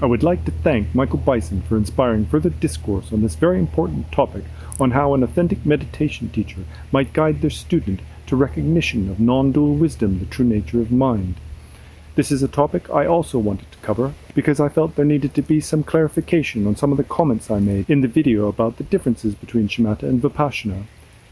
I would like to thank Michael Bison for inspiring further discourse on this very important topic on how an authentic meditation teacher might guide their student to recognition of non-dual wisdom, the true nature of mind. This is a topic I also wanted to cover because I felt there needed to be some clarification on some of the comments I made in the video about the differences between shamatha and vipassana.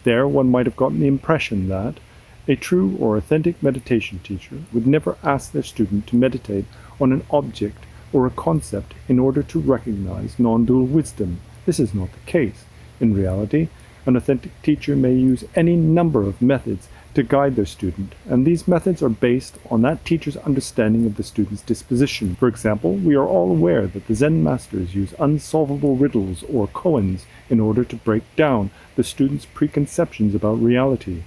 There, one might have gotten the impression that a true or authentic meditation teacher would never ask their student to meditate on an object or a concept in order to recognize non-dual wisdom. This is not the case. In reality, an authentic teacher may use any number of methods to guide their student, and these methods are based on that teacher's understanding of the student's disposition. For example, we are all aware that the Zen masters use unsolvable riddles or koans in order to break down the student's preconceptions about reality.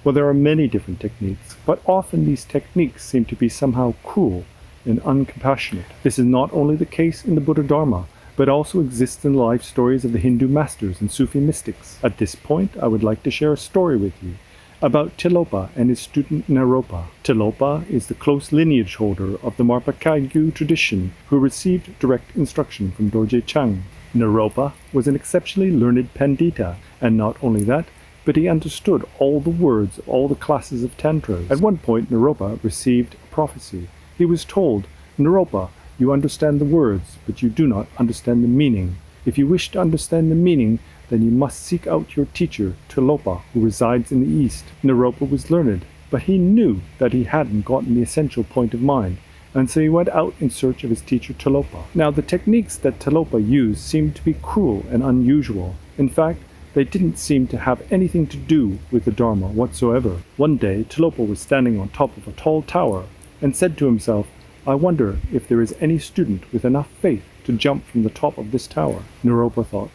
Well, there are many different techniques, but often these techniques seem to be somehow cruel and uncompassionate. This is not only the case in the Buddha Dharma, but also exists in the life stories of the Hindu masters and Sufi mystics. At this point, I would like to share a story with you about Tilopa and his student Naropa. Tilopa is the close lineage holder of the Marpa Kagyu tradition, who received direct instruction from Dorje Chang. Naropa was an exceptionally learned Pandita, and not only that, but he understood all the words of all the classes of tantras. At one point, Naropa received a prophecy. He was told, "Naropa, you understand the words, but you do not understand the meaning. If you wish to understand the meaning, then you must seek out your teacher, Tilopa, who resides in the east." Naropa was learned, but he knew that he hadn't gotten the essential point of mind, and so he went out in search of his teacher Tilopa. Now, the techniques that Tilopa used seemed to be cruel and unusual. In fact, they didn't seem to have anything to do with the Dharma whatsoever. One day, Tilopa was standing on top of a tall tower and said to himself, "I wonder if there is any student with enough faith to jump from the top of this tower." Naropa thought,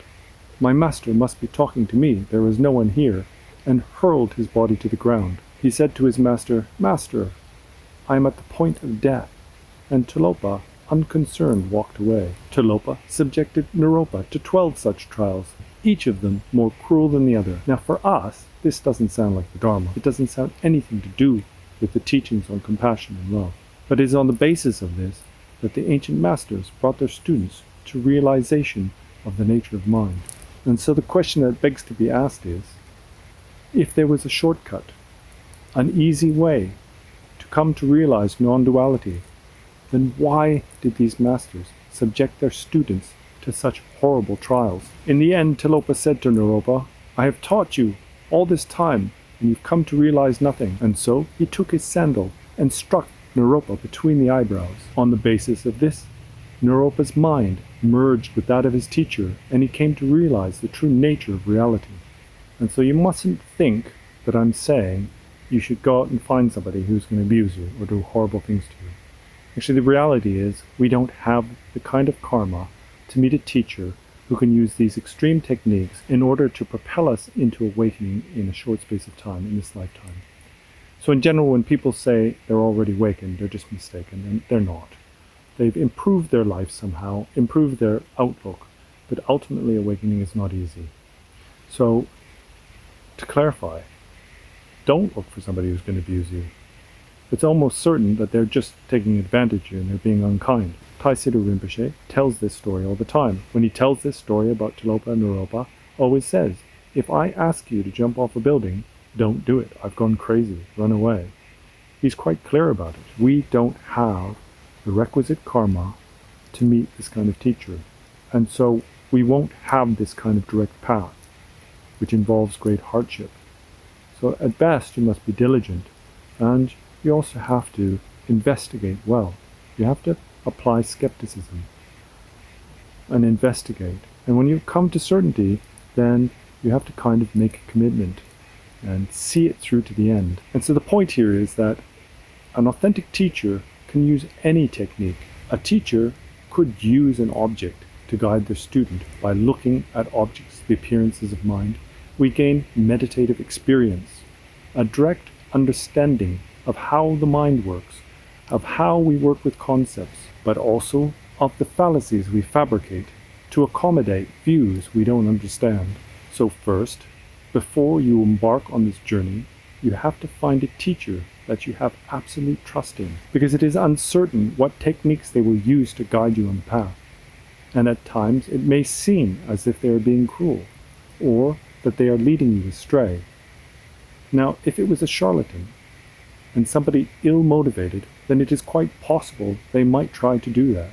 "My master must be talking to me, there is no one here," and hurled his body to the ground. He said to his master, "Master, I am at the point of death," and Tilopa, unconcerned, walked away. Tilopa subjected Naropa to 12 such trials, each of them more cruel than the other. Now for us, this doesn't sound like the Dharma. It doesn't sound anything to do with the teachings on compassion and love. But it is on the basis of this that the ancient masters brought their students to realization of the nature of mind. And so the question that begs to be asked is, if there was a shortcut, an easy way to come to realize non-duality, then why did these masters subject their students to such horrible trials? In the end, Tilopa said to Naropa, "I have taught you all this time, and you've come to realize nothing." And so he took his sandal and struck Naropa between the eyebrows. On the basis of this, Naropa's mind merged with that of his teacher, and he came to realize the true nature of reality. And so you mustn't think that I'm saying you should go out and find somebody who's going to abuse you or do horrible things to you. Actually, the reality is we don't have the kind of karma to meet a teacher who can use these extreme techniques in order to propel us into awakening in a short space of time in this lifetime. So in general, when people say they're already awakened, they're just mistaken, and they're not. They've improved their life somehow, improved their outlook, but ultimately awakening is not easy. So, to clarify, don't look for somebody who's going to abuse you. It's almost certain that they're just taking advantage of you and they're being unkind. Tai Situ Rinpoche tells this story all the time. When he tells this story about Tilopa and Naropa, always says, "If I ask you to jump off a building, don't do it. I've gone crazy. Run away." He's quite clear about it. We don't have the requisite karma to meet this kind of teacher. And so we won't have this kind of direct path, which involves great hardship. So at best, you must be diligent, and you also have to investigate well. You have to apply skepticism and investigate. And when you come to certainty, then you have to kind of make a commitment and see it through to the end. And so the point here is that an authentic teacher can use any technique. A teacher could use an object to guide their student. By looking at objects, the appearances of mind, we gain meditative experience, a direct understanding of how the mind works, of how we work with concepts, but also of the fallacies we fabricate to accommodate views we don't understand. So first, before you embark on this journey, you have to find a teacher that you have absolute trust in, because it is uncertain what techniques they will use to guide you on the path. And at times it may seem as if they are being cruel, or that they are leading you astray. Now, if it was a charlatan, and somebody ill-motivated, then it is quite possible they might try to do that.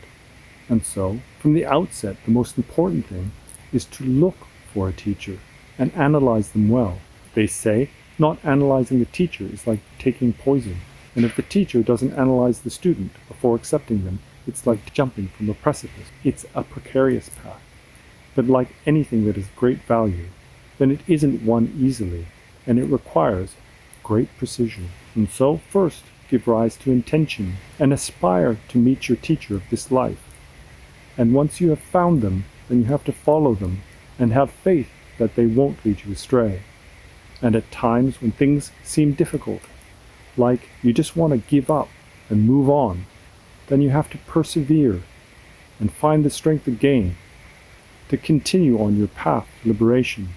And so, from the outset, the most important thing is to look for a teacher and analyze them well. They say not analyzing the teacher is like taking poison, and if the teacher doesn't analyze the student before accepting them, it's like jumping from a precipice. It's a precarious path. But like anything that is great value, then it isn't won easily, and it requires great precision. And so, first, give rise to intention, and aspire to meet your teacher of this life. And once you have found them, then you have to follow them, and have faith that they won't lead you astray. And at times when things seem difficult, like you just want to give up and move on, then you have to persevere and find the strength again to continue on your path to liberation.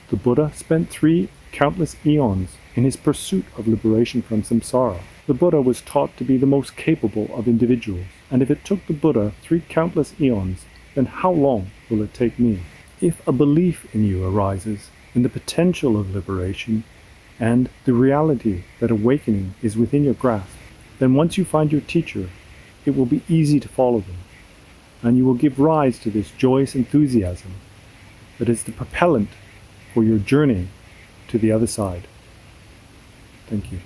The Buddha spent 3 countless eons in his pursuit of liberation from samsara. The Buddha was taught to be the most capable of individuals, and if it took the Buddha 3 countless eons, then how long will it take me? If a belief in you arises in the potential of liberation and the reality that awakening is within your grasp, then once you find your teacher, it will be easy to follow them, and you will give rise to this joyous enthusiasm that is the propellant for your journey to the other side. Thank you.